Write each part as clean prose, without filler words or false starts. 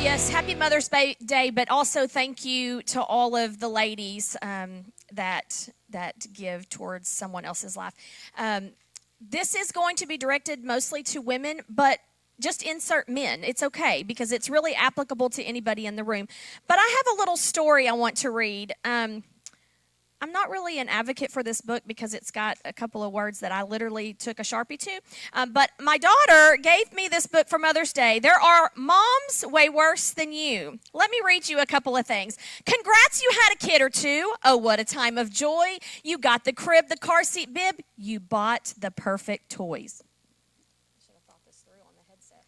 Yes, happy Mother's Day, but also thank you to all of the ladies that give towards someone else's life. This is going to be directed mostly to women, but just insert men. It's okay because it's really applicable to anybody in the room. But I have a little story I want to read. I'm not really an advocate for this book because it's got a couple of words that I literally took a Sharpie to. But my daughter gave me this book for Mother's Day. There are moms way worse than you. Let me read you a couple of things. Congrats, you had a kid or two. Oh, what a time of joy. You got the crib, the car seat bib. You bought the perfect toys. I should have thought this through on the headset.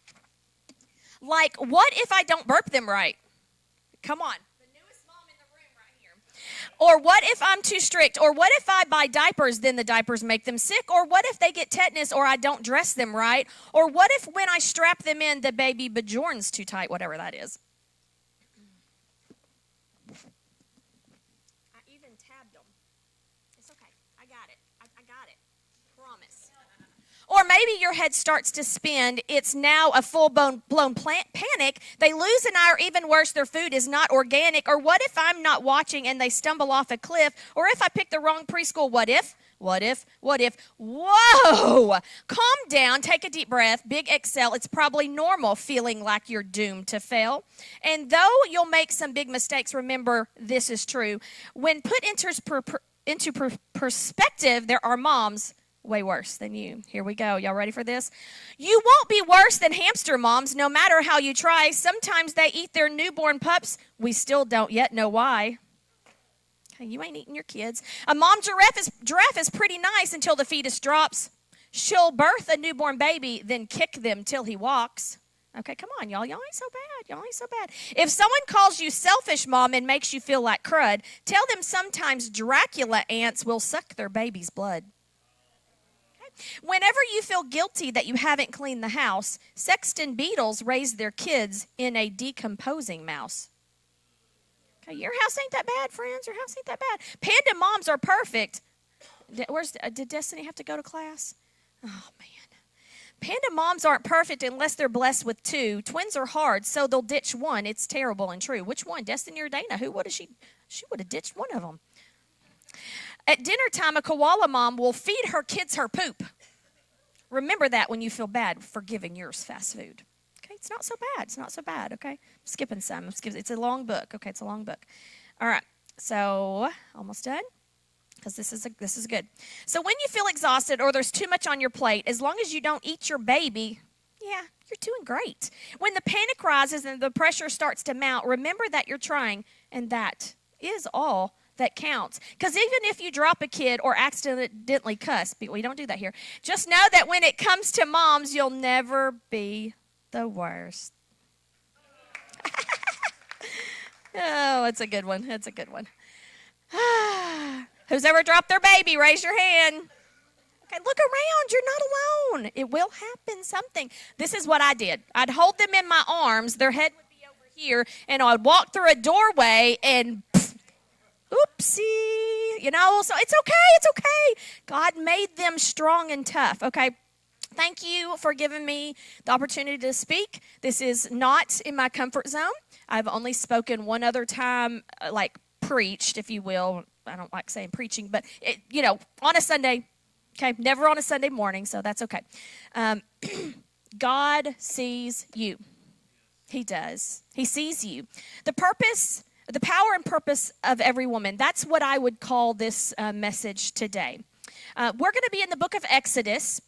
Like, what if I don't burp them right? Come on. Or what if I'm too strict? Or what if I buy diapers, then the diapers make them sick? Or what if they get tetanus or I don't dress them right? Or what if when I strap them in, the baby bajorn's too tight, whatever that is? I even tabbed them. It's okay. I got it. I got it. Promise. Or maybe your head starts to spin. It's now a full-blown panic. They lose an eye, or even worse, their food is not organic. Or what if I'm not watching and they stumble off a cliff? Or if I pick the wrong preschool, what if? What if? What if? Whoa! Calm down. Take a deep breath. Big exhale. It's probably normal feeling like you're doomed to fail. And though you'll make some big mistakes, remember this is true. When put into perspective, there are moms way worse than you. Here we go. Y'all ready for this? You won't be worse than hamster moms, no matter how you try. Sometimes they eat their newborn pups. We still don't yet know why. Okay, you ain't eating your kids. A mom giraffe is pretty nice until the fetus drops. She'll birth a newborn baby, then kick them till he walks. Okay, come on, y'all. Y'all ain't so bad. Y'all ain't so bad. If someone calls you selfish, mom, and makes you feel like crud, tell them sometimes Dracula ants will suck their baby's blood. Whenever you feel guilty that you haven't cleaned the house, sexton beetles raise their kids in a decomposing mouse. Okay, your house ain't that bad, friends. Your house ain't that bad. Panda moms are perfect. Did Destiny have to go to class? Oh, man. Panda moms aren't perfect unless they're blessed with two. Twins are hard, so they'll ditch one. It's terrible and true. Which one, Destiny or Dana? Who would have she would have ditched one of them. At dinner time, a koala mom will feed her kids her poop. Remember that when you feel bad for giving yours fast food. Okay, it's not so bad. It's not so bad, okay? I'm skipping some. It's a long book. Okay, it's a long book. All right, so almost done because this is good. So when you feel exhausted or there's too much on your plate, as long as you don't eat your baby, yeah, you're doing great. When the panic rises and the pressure starts to mount, remember that you're trying, and that is all that counts. Because even if you drop a kid or accidentally cuss, we don't do that here, just know that when it comes to moms, you'll never be the worst. Oh, it's a good one. It's a good one. Who's ever dropped their baby, raise your hand. Okay, look around. You're not alone. It will happen, something. This is what I did. I'd hold them in my arms. Their head would be over here, and I'd walk through a doorway and oopsie, so it's okay. God made them strong and tough, okay? Thank you for giving me the opportunity to speak. This is not in my comfort zone. I've only spoken one other time, like preached, if you will. I don't like saying preaching, but, on a Sunday, okay? Never on a Sunday morning, so that's okay. God sees you. He does. He sees you. The power and purpose of every woman. That's what I would call this message today. We're going to be in the book of Exodus,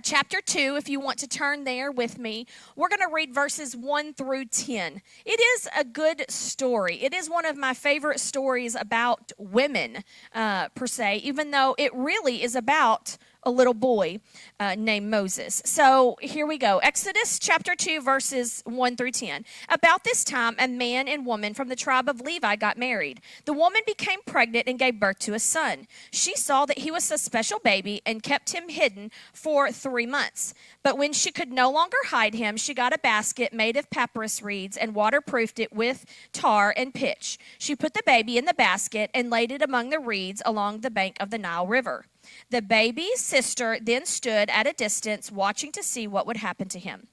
chapter 2, if you want to turn there with me. We're going to read verses 1 through 10. It is a good story. It is one of my favorite stories about women, per se, even though it really is about a little boy named Moses. So here we go. Exodus chapter 2, verses 1 through 10. About this time, a man and woman from the tribe of Levi got married. The woman became pregnant and gave birth to a son. She saw that he was a special baby and kept him hidden for 3 months. But when she could no longer hide him, she got a basket made of papyrus reeds and waterproofed it with tar and pitch. She put the baby in the basket and laid it among the reeds along the bank of the Nile River. The baby's sister then stood at a distance watching to see what would happen to him.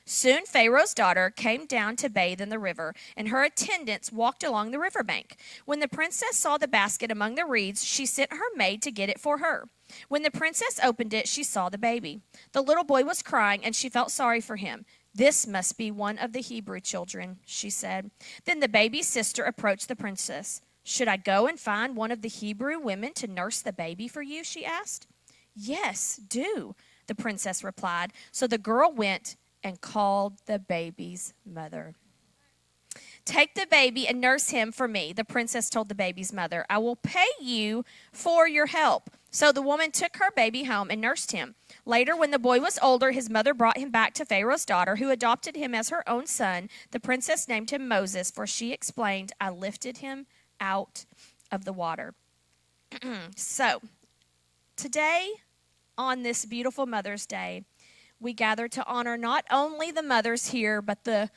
Soon Pharaoh's daughter came down to bathe in the river, and her attendants walked along the riverbank. When the princess saw the basket among the reeds, she sent her maid to get it for her. When the princess opened it, she saw the baby. The little boy was crying, and she felt sorry for him. "This must be one of the Hebrew children," she said. Then the baby's sister approached the princess. "Should I go and find one of the Hebrew women to nurse the baby for you?" she asked. "Yes, do," the princess replied. So the girl went and called the baby's mother. "Take the baby and nurse him for me," the princess told the baby's mother. "I will pay you for your help." So the woman took her baby home and nursed him. Later, when the boy was older, his mother brought him back to Pharaoh's daughter, who adopted him as her own son. The princess named him Moses, for she explained, "I lifted him out of the water." So, today, on this beautiful Mother's Day, we gather to honor not only the mothers here, but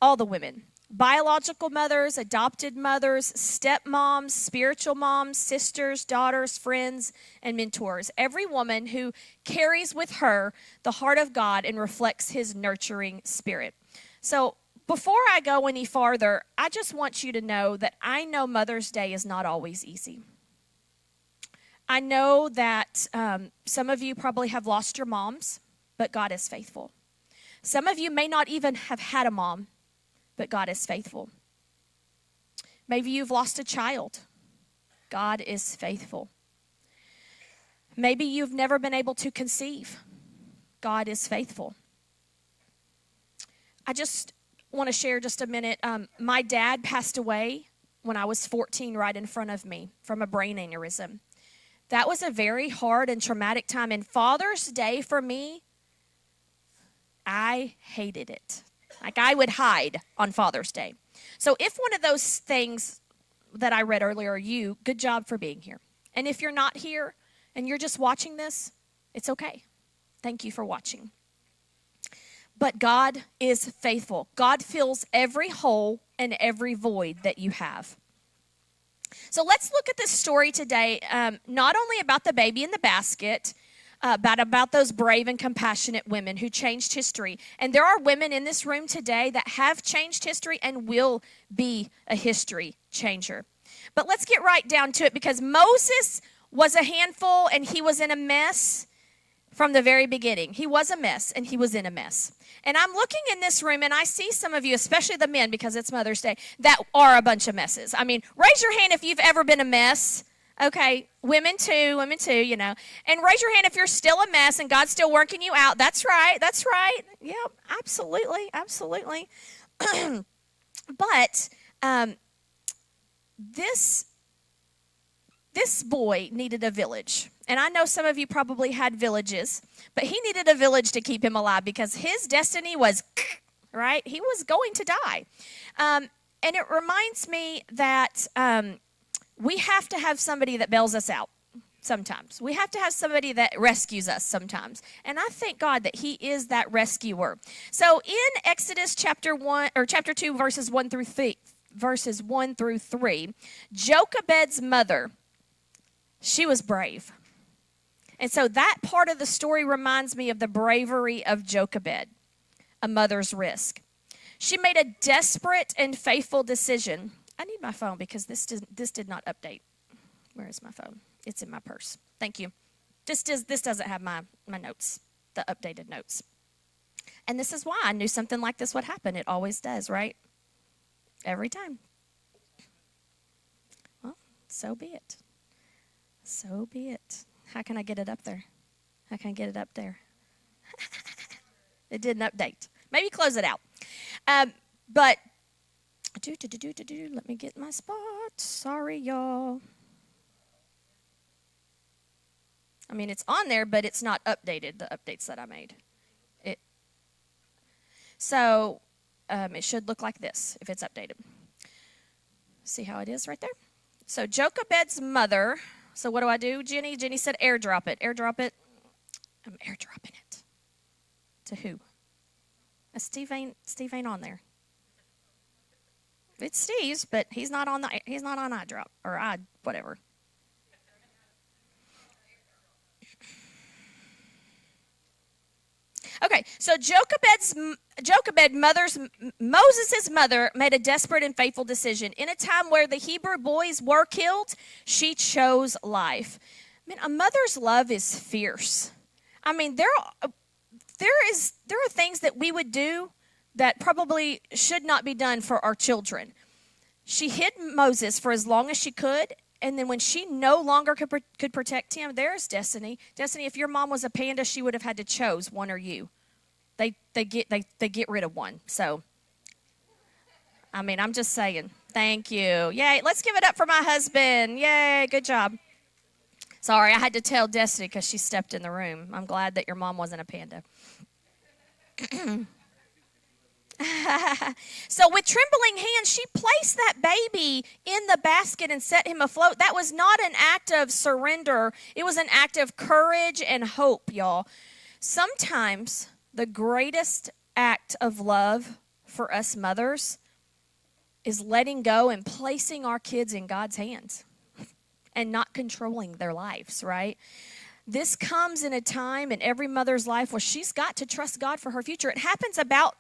all the women. Biological mothers, adopted mothers, stepmoms, spiritual moms, sisters, daughters, friends, and mentors. Every woman who carries with her the heart of God and reflects his nurturing spirit. So before I go any farther, I just want you to know that I know Mother's Day is not always easy. I know that some of you probably have lost your moms, but God is faithful. Some of you may not even have had a mom, but God is faithful. Maybe you've lost a child. God is faithful. Maybe you've never been able to conceive. God is faithful. I just want to share just a minute. My dad passed away when I was 14 right in front of me from a brain aneurysm. That was a very hard and traumatic time. And Father's Day for me, I hated it. Like I would hide on Father's Day. So if one of those things that I read earlier are you, good job for being here. And if you're not here and you're just watching this, it's okay. Thank you for watching. But God is faithful. God fills every hole and every void that you have. So let's look at this story today, not only about the baby in the basket, but about those brave and compassionate women who changed history. And there are women in this room today that have changed history and will be a history changer. But let's get right down to it, because Moses was a handful and he was in a mess from the very beginning. He was a mess and he was in a mess. And I'm looking in this room and I see some of you, especially the men because it's Mother's Day, that are a bunch of messes. I mean, raise your hand if you've ever been a mess. Okay, women too, you know. And raise your hand if you're still a mess and God's still working you out. That's right. Yep, absolutely. But this boy needed a village. And I know some of you probably had villages, but he needed a village to keep him alive because his destiny was, right? He was going to die. And it reminds me that we have to have somebody that bails us out sometimes. We have to have somebody that rescues us sometimes. And I thank God that he is that rescuer. So in Exodus chapter 2, verses 1 through 3, Jochebed's mother, she was brave. And so that part of the story reminds me of the bravery of Jochebed, a mother's risk. She made a desperate and faithful decision. I need my phone because this did not update. Where is my phone? It's in my purse. Thank you. This doesn't have my notes, the updated notes. And this is why I knew something like this would happen. It always does, right? Every time. Well, so be it. So be it. How can I get it up there? How can I get it up there? It didn't update. Maybe close it out. But let me get my spot. Sorry, y'all. I mean, it's on there, but it's not updated, the updates that I made. So it should look like this if it's updated. See how it is right there? So Jochebed's mother. So what do I do, Jenny? Jenny said airdrop it. Airdrop it. I'm airdropping it. To who? Steve ain't on there. It's Steve's, but he's not on iDrop or whatever. Okay, so Moses' mother made a desperate and faithful decision. In a time where the Hebrew boys were killed, she chose life. Man, a mother's love is fierce. I mean, there are things that we would do that probably should not be done for our children. She hid Moses for as long as she could, and then when she no longer could protect him, there's Destiny. Destiny, if your mom was a panda, she would have had to choose one or you. They get rid of one. So, I mean, I'm just saying. Thank you. Yay! Let's give it up for my husband. Yay! Good job. Sorry, I had to tell Destiny because she stepped in the room. I'm glad that your mom wasn't a panda. So with trembling hands, she placed that baby in the basket and set him afloat. That was not an act of surrender. It was an act of courage and hope, y'all. Sometimes the greatest act of love for us mothers is letting go and placing our kids in God's hands and not controlling their lives, right? This comes in a time in every mother's life where she's got to trust God for her future. It happens about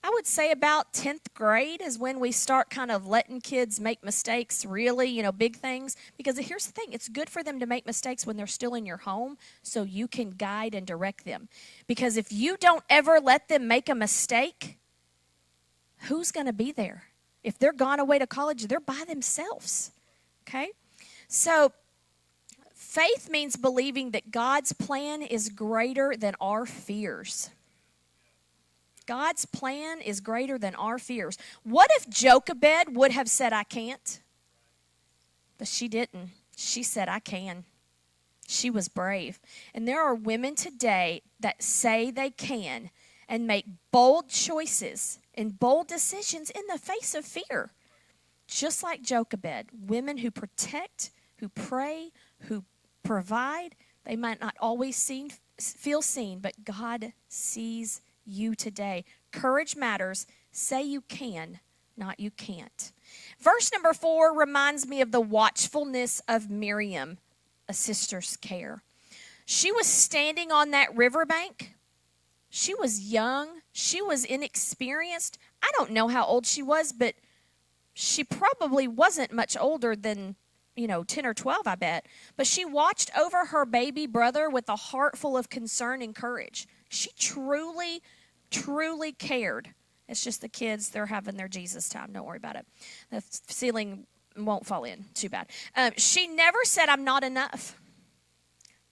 10th grade is when we start kind of letting kids make mistakes, really, big things. Because here's the thing, it's good for them to make mistakes when they're still in your home so you can guide and direct them. Because if you don't ever let them make a mistake, who's going to be there? If they're gone away to college, they're by themselves, okay? So faith means believing that God's plan is greater than our fears. God's plan is greater than our fears. What if Jochebed would have said, I can't? But she didn't. She said, I can. She was brave. And there are women today that say they can and make bold choices and bold decisions in the face of fear. Just like Jochebed, women who protect, who pray, who provide. They might not always feel seen, but God sees you today. Courage matters. Say you can, not you can't. Verse number 4 reminds me of the watchfulness of Miriam, a sister's care. She was standing on that riverbank. She was young. She was inexperienced. I don't know how old she was, but she probably wasn't much older than 10 or 12, I bet. But she watched over her baby brother with a heart full of concern and courage. She truly, truly cared. It's just the kids, they're having their Jesus time. Don't worry about it. The ceiling won't fall in. Too bad. She never said, I'm not enough.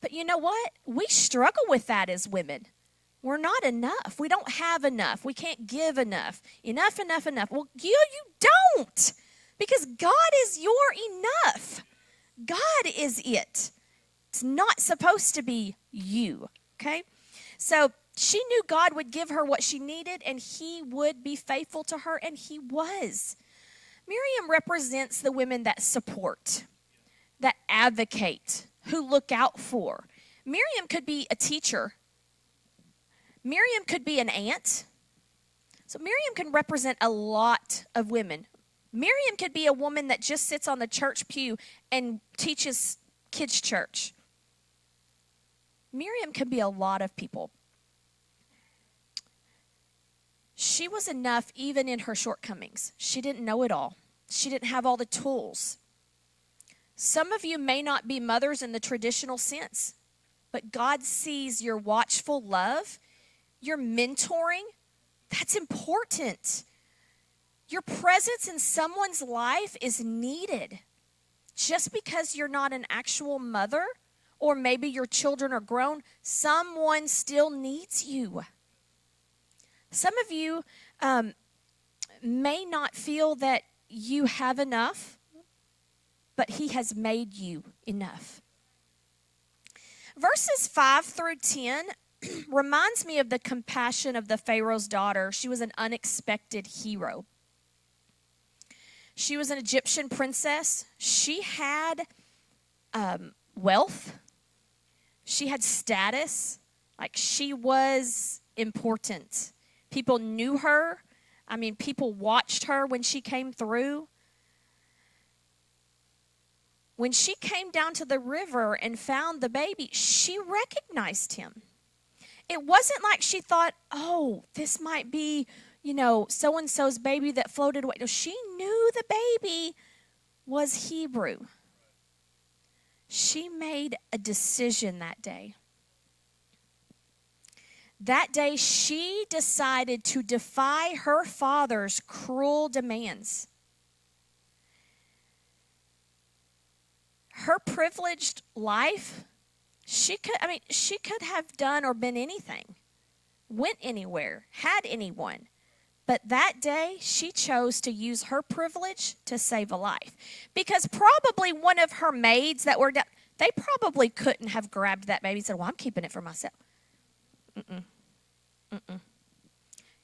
But you know what? We struggle with that as women. We're not enough. We don't have enough. We can't give enough. Enough. Well, you don't. Because God is your enough. God is it. It's not supposed to be you. Okay? So she knew God would give her what she needed and he would be faithful to her, and he was. Miriam represents the women that support, that advocate, who look out for. Miriam could be a teacher. Miriam could be an aunt. So Miriam can represent a lot of women. Miriam could be a woman that just sits on the church pew and teaches kids' church. Miriam could be a lot of people. She was enough even in her shortcomings. She didn't know it all. She didn't have all the tools. Some of you may not be mothers in the traditional sense, but God sees your watchful love, your mentoring. That's important. Your presence in someone's life is needed. Just because you're not an actual mother, or maybe your children are grown, someone still needs you. Some of you may not feel that you have enough, but he has made you enough. Verses 5 through 10 reminds me of the compassion of the Pharaoh's daughter. She was an unexpected hero. She was an Egyptian princess. She had wealth. She had status. Like, she was important. People knew her. I mean, people watched her when she came through. When she came down to the river and found the baby, she recognized him. It wasn't like she thought, oh, this might be, so and so's baby that floated away. No, she knew the baby was Hebrew. She made a decision that day. That day, she decided to defy her father's cruel demands. Her privileged life, she could have done or been anything, went anywhere, had anyone. But that day, she chose to use her privilege to save a life. Because probably one of her maids that were down, they probably couldn't have grabbed that baby and said, well, I'm keeping it for myself.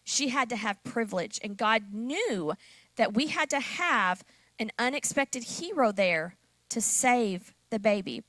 She had to have privilege, and God knew that we had to have an unexpected hero there to save the baby.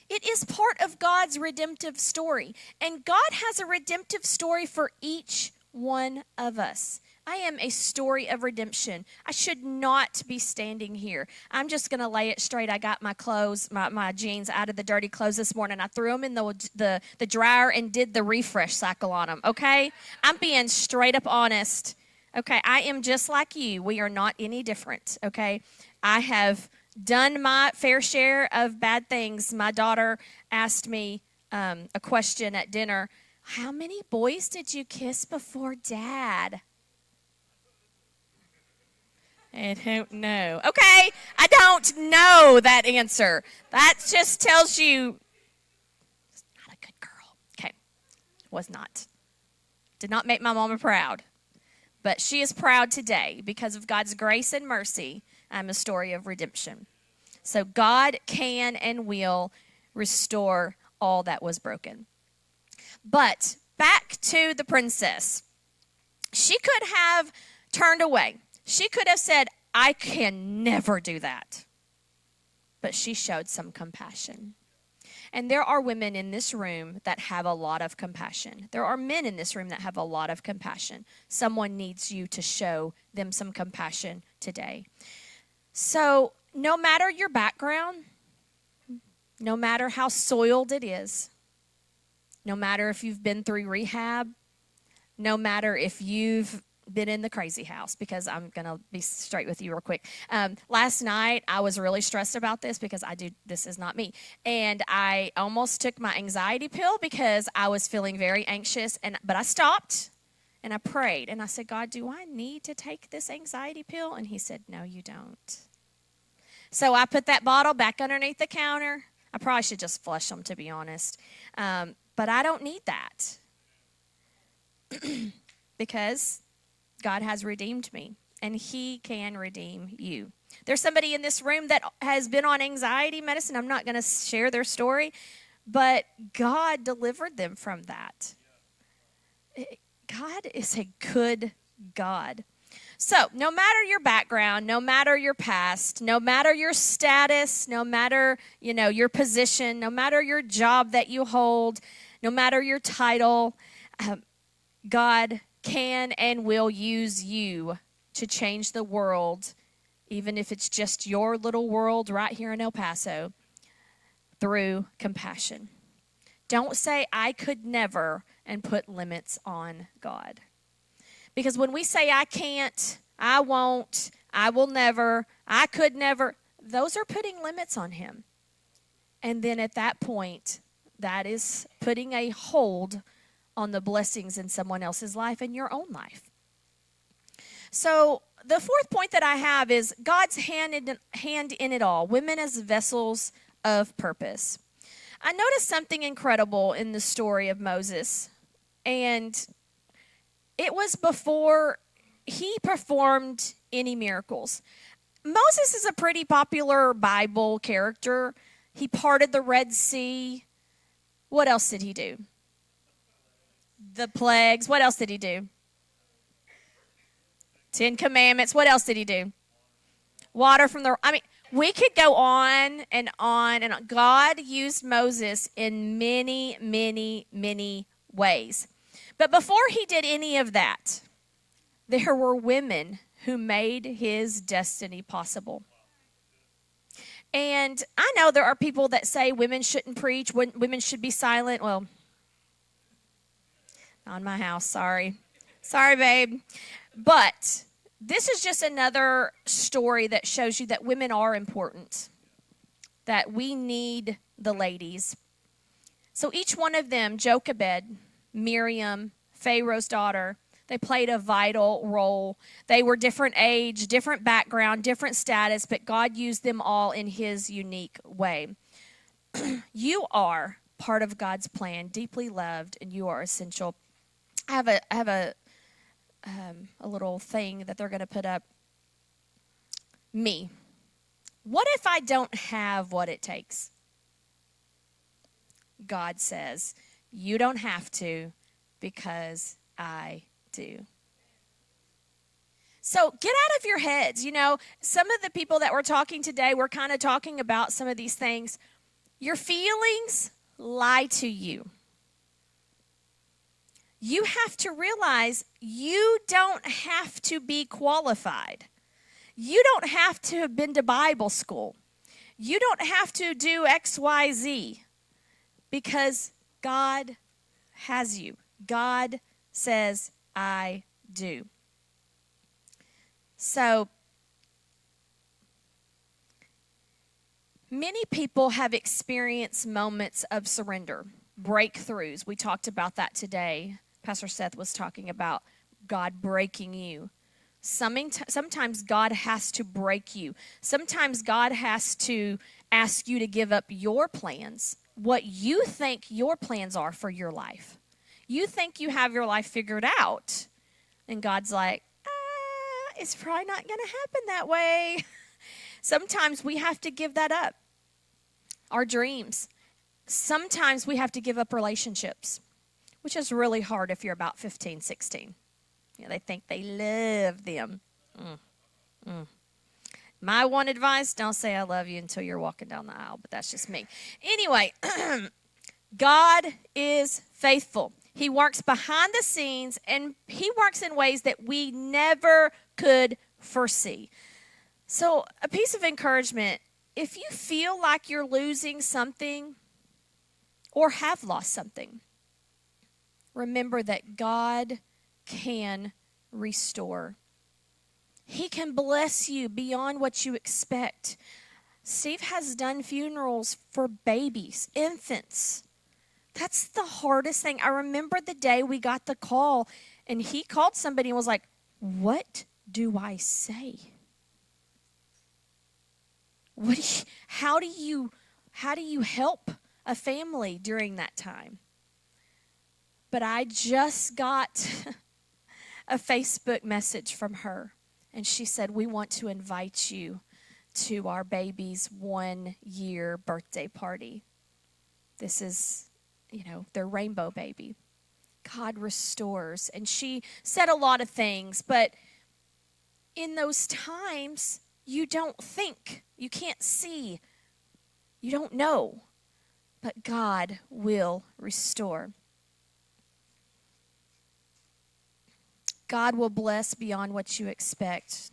It is part of God's redemptive story, and God has a redemptive story for each one of us. I am a story of redemption. I should not be standing here. I'm just going to lay it straight. I got my clothes, my jeans out of the dirty clothes this morning. I threw them in the dryer and did the refresh cycle on them, okay? I'm being straight up honest, okay? I am just like you. We are not any different, okay? I have done my fair share of bad things. My daughter asked me a question at dinner. How many boys did you kiss before Dad? I don't know. Okay, I don't know that answer. That just tells you not a good girl. Okay, was not. Did not make my mama proud. But she is proud today because of God's grace and mercy. I'm a story of redemption. So God can and will restore all that was broken. But back to the princess. She could have turned away. She could have said, I can never do that. But she showed some compassion. And there are women in this room that have a lot of compassion. There are men in this room that have a lot of compassion. Someone needs you to show them some compassion today. So no matter your background, no matter how soiled it is, no matter if you've been through rehab, no matter if you've been in the crazy house, because I'm going to be straight with you real quick. Last night, I was really stressed about this because this is not me. And I almost took my anxiety pill because I was feeling very anxious. But I stopped and I prayed. And I said, God, do I need to take this anxiety pill? And he said, no, you don't. So I put that bottle back underneath the counter. I probably should just flush them, to be honest. But I don't need that because God has redeemed me, and he can redeem you. There's somebody in this room that has been on anxiety medicine. I'm not going to share their story, but God delivered them from that. God is a good God. So no matter your background, no matter your past, no matter your status, no matter, your position, no matter your job that you hold, no matter your title, God can and will use you to change the world, even if it's just your little world right here in El Paso, through compassion. Don't say, I could never, and put limits on God. Because when we say, I can't, I won't, I will never, I could never, those are putting limits on him. And then at that point, that is putting a hold on the blessings in someone else's life and your own life. So the fourth point that I have is God's hand in it all. Women as vessels of purpose. I noticed something incredible in the story of Moses. And it was before he performed any miracles. Moses is a pretty popular Bible character. He parted the Red Sea. What else did he do? The plagues. What else did he do? 10 Commandments. What else did he do? Water from the... we could go on and on and on. God used Moses in many, many, many ways. But before he did any of that, there were women who made his destiny possible. And I know there are people that say women shouldn't preach, women should be silent. Well, Found my house. Sorry. Sorry, babe. But this is just another story that shows you that women are important, that we need the ladies. So each one of them, Jochebed, Miriam, Pharaoh's daughter, they played a vital role. They were different age, different background, different status, but God used them all in his unique way. You are part of God's plan, deeply loved, and you are essential. I have a little thing that they're going to put up. Me. What if I don't have what it takes? God says, you don't have to because I do. So get out of your heads. You know, some of the people that we're talking today, we're kind of talking about some of these things. Your feelings lie to you. You have to realize you don't have to be qualified. You don't have to have been to Bible school. You don't have to do X, Y, Z because God has you. God says, I do. So, many people have experienced moments of surrender, breakthroughs. We talked about that today. Pastor Seth was talking about God breaking you. Sometimes God has to break you. Sometimes God has to ask you to give up your plans, what you think your plans are for your life. You think you have your life figured out, and God's like, it's probably not going to happen that way. Sometimes we have to give that up. Our dreams. Sometimes we have to give up relationships, which is really hard if you're about 15, 16. You know, they think they love them. My one advice, don't say I love you until you're walking down the aisle, but that's just me. Anyway, God is faithful. He works behind the scenes, and he works in ways that we never could foresee. So a piece of encouragement, if you feel like you're losing something or have lost something, remember that God can restore. He can bless you beyond what you expect. Steve has done funerals for babies, infants. That's the hardest thing. I remember the day we got the call, and he called somebody and was like, what do I say? How do you help a family during that time? But I just got a Facebook message from her, and she said, we want to invite you to our baby's 1-year birthday party. This is, their rainbow baby. God restores. And she said a lot of things, but in those times, you don't think, you can't see, you don't know, but God will restore. God will bless beyond what you expect.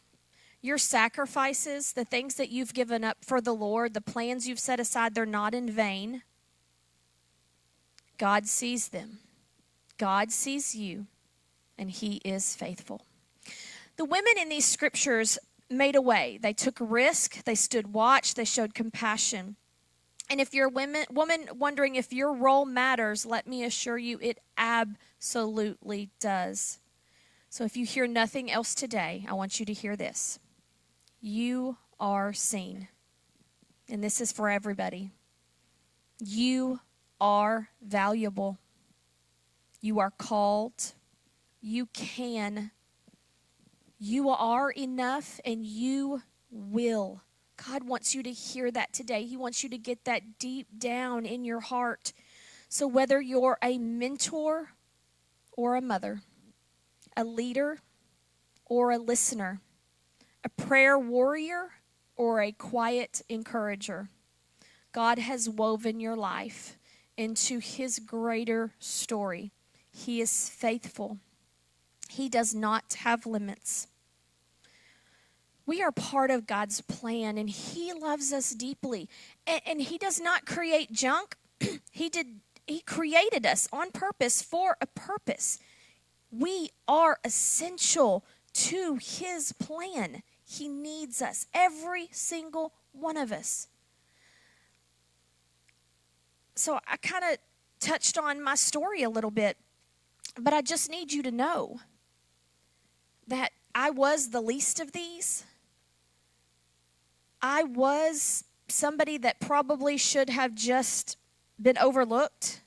Your sacrifices, the things that you've given up for the Lord, the plans you've set aside, they're not in vain. God sees them. God sees you, and he is faithful. The women in these scriptures made a way. They took a risk. They stood watch. They showed compassion. And if you're a woman wondering if your role matters, let me assure you it absolutely does. So if you hear nothing else today, I want you to hear this. You are seen. And this is for everybody. You are valuable. You are called. You can. You are enough, and you will. God wants you to hear that today. He wants you to get that deep down in your heart. So whether you're a mentor or a mother, a leader or a listener, a prayer warrior or a quiet encourager, God has woven your life into his greater story. He is faithful. He does not have limits. We are part of God's plan, and he loves us deeply. And he does not create junk. He created us on purpose for a purpose. We are essential to his plan. He needs us, every single one of us. So I kind of touched on my story a little bit, but I just need you to know that I was the least of these. I was somebody that probably should have just been overlooked.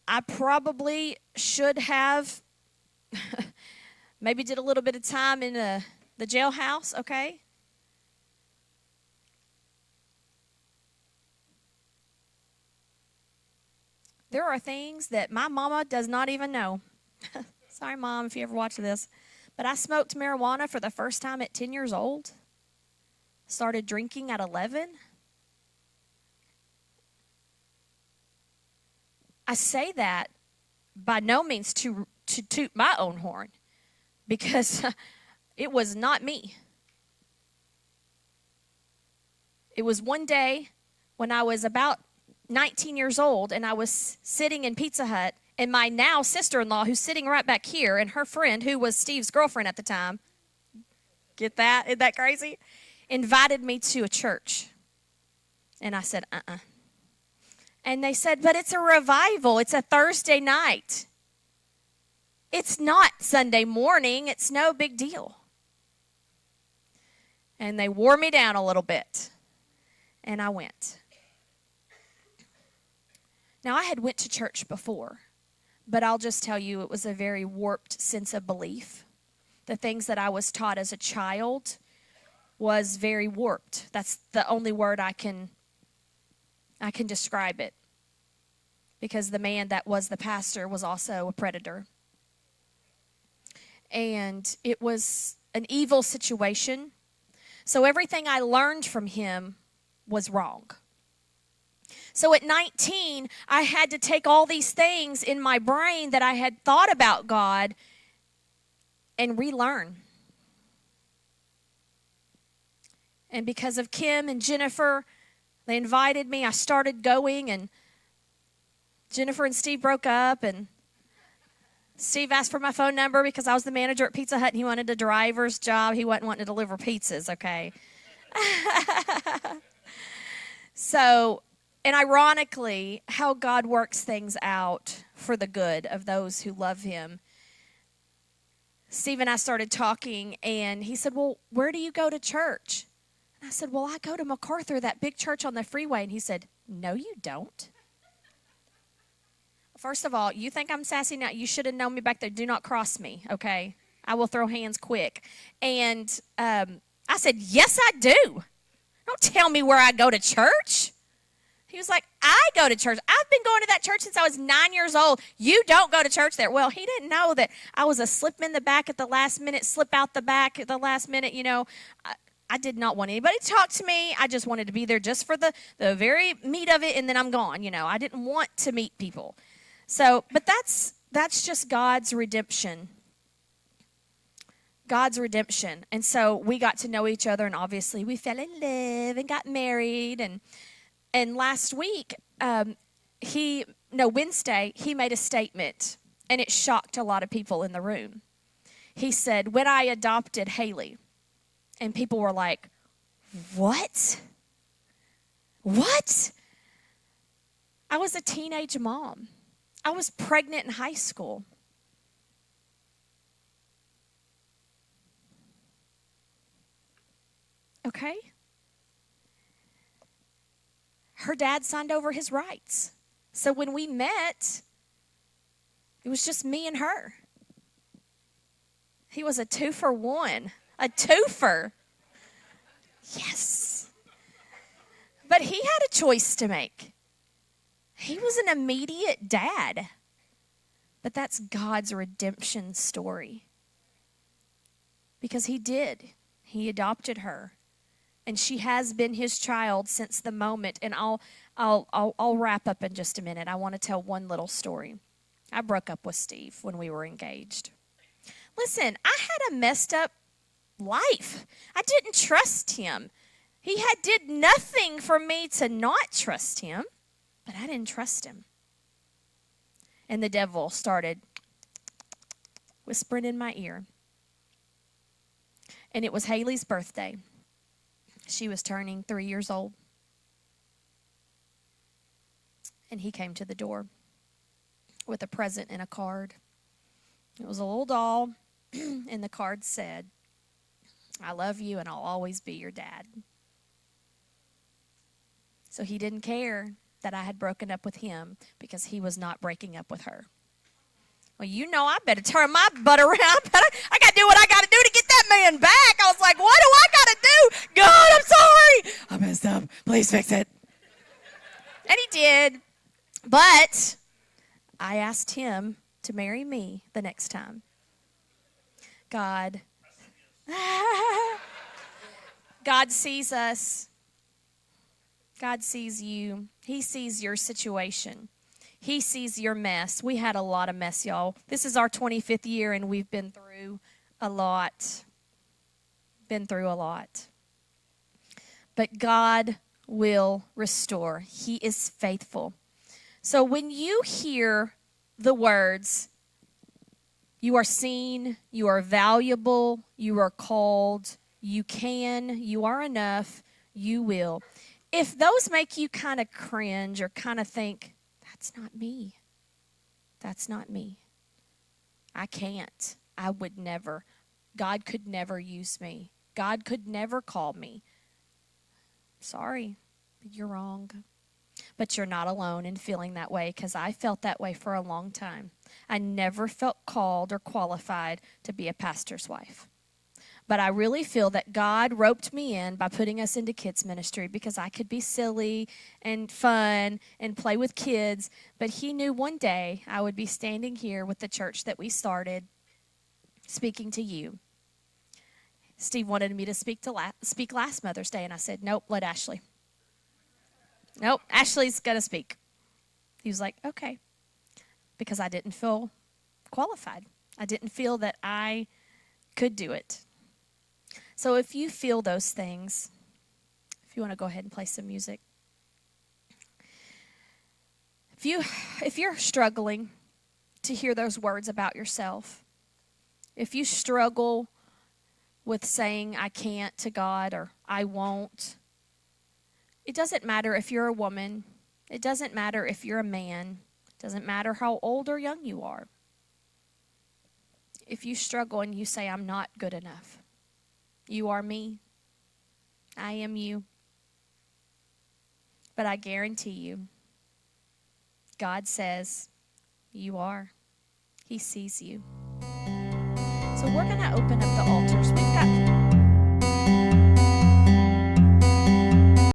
I probably should have maybe did a little bit of time in the jailhouse, okay? There are things that my mama does not even know. Sorry, Mom, if you ever watch this. But I smoked marijuana for the first time at 10 years old. Started drinking at 11. I say that by no means to toot my own horn, because it was not me. It was one day when I was about 19 years old, and I was sitting in Pizza Hut, and my now sister-in-law, who's sitting right back here, and her friend, who was Steve's girlfriend at the time, get that? Isn't that crazy? Invited me to a church. And I said, And they said, but it's a revival. It's a Thursday night. It's not Sunday morning. It's no big deal. And they wore me down a little bit. And I went. Now, I had went to church before, but I'll just tell you it was a very warped sense of belief. The things that I was taught as a child was very warped. That's the only word I can describe it. Because the man that was the pastor was also a predator. And it was an evil situation. So everything I learned from him was wrong. So at 19, I had to take all these things in my brain that I had thought about God and relearn. And because of Kim and Jennifer, they invited me. I started going, and Jennifer and Steve broke up, and Steve asked for my phone number because I was the manager at Pizza Hut, and he wanted a driver's job. He wasn't wanting to deliver pizzas, okay? So, and ironically, how God works things out for the good of those who love him. Steve and I started talking, and he said, well, where do you go to church? And I said, well, I go to MacArthur, that big church on the freeway. And he said, no, you don't. First of all, you think I'm sassy now? You should have known me back there. Do not cross me, okay? I will throw hands quick. And I said, yes, I do. Don't tell me where I go to church. He was like, I go to church. I've been going to that church since I was 9 years old. You don't go to church there. Well, he didn't know that I was a slip in the back at the last minute, slip out the back at the last minute, you know. I did not want anybody to talk to me. I just wanted to be there just for the very meat of it, and then I'm gone, you know. I didn't want to meet people. So, but that's just God's redemption. God's redemption. And so we got to know each other, and obviously we fell in love and got married. And last week, Wednesday, he made a statement, and it shocked a lot of people in the room. He said, when I adopted Haley, and people were like, what? What? I was a teenage mom. I was pregnant in high school. Okay? Her dad signed over his rights. So when we met, it was just me and her. He was a 2-for-1. A twofer. Yes. But he had a choice to make. He was an immediate dad. But that's God's redemption story. Because he did. He adopted her. And she has been his child since the moment. And I'll wrap up in just a minute. I want to tell one little story. I broke up with Steve when we were engaged. Listen, I had a messed up life. I didn't trust him. He did nothing for me to not trust him, but I didn't trust him. And the devil started whispering in my ear. And it was Haley's birthday. She was turning 3 years old. And he came to the door with a present and a card. It was a little doll, and the card said, "I love you and I'll always be your dad." So he didn't care that I had broken up with him because he was not breaking up with her. Well, you know, I better turn my butt around. I got to do what I got to do to get that man back. I was like, what do I got to do? God, I'm sorry. I messed up. Please fix it. And he did. But I asked him to marry me the next time. God sees us. God sees you. He sees your situation. He sees your mess. We had a lot of mess, y'all. This is our 25th year, and we've been through a lot. But God will restore. He is faithful. So when you hear the words, you are seen, you are valuable, you are called, you can, you are enough, you will. If those make you kind of cringe or kind of think, that's not me. That's not me. I can't. I would never. God could never use me. God could never call me. Sorry, you're wrong. But you're not alone in feeling that way, because I felt that way for a long time. I never felt called or qualified to be a pastor's wife. But I really feel that God roped me in by putting us into kids ministry because I could be silly and fun and play with kids. But he knew one day I would be standing here with the church that we started, speaking to you. Steve wanted me to speak last Mother's Day, and I said, nope, let Ashley. Nope, Ashley's going to speak. He was like, okay, because I didn't feel qualified. I didn't feel that I could do it. So if you feel those things, if you want to go ahead and play some music. If you're struggling to hear those words about yourself, if you struggle with saying I can't to God or I won't, it doesn't matter if you're a woman. It doesn't matter if you're a man. It doesn't matter how old or young you are. If you struggle and you say I'm not good enough, you are me. I am you. But I guarantee you, God says you are. He sees you. So we're going to open up the altars.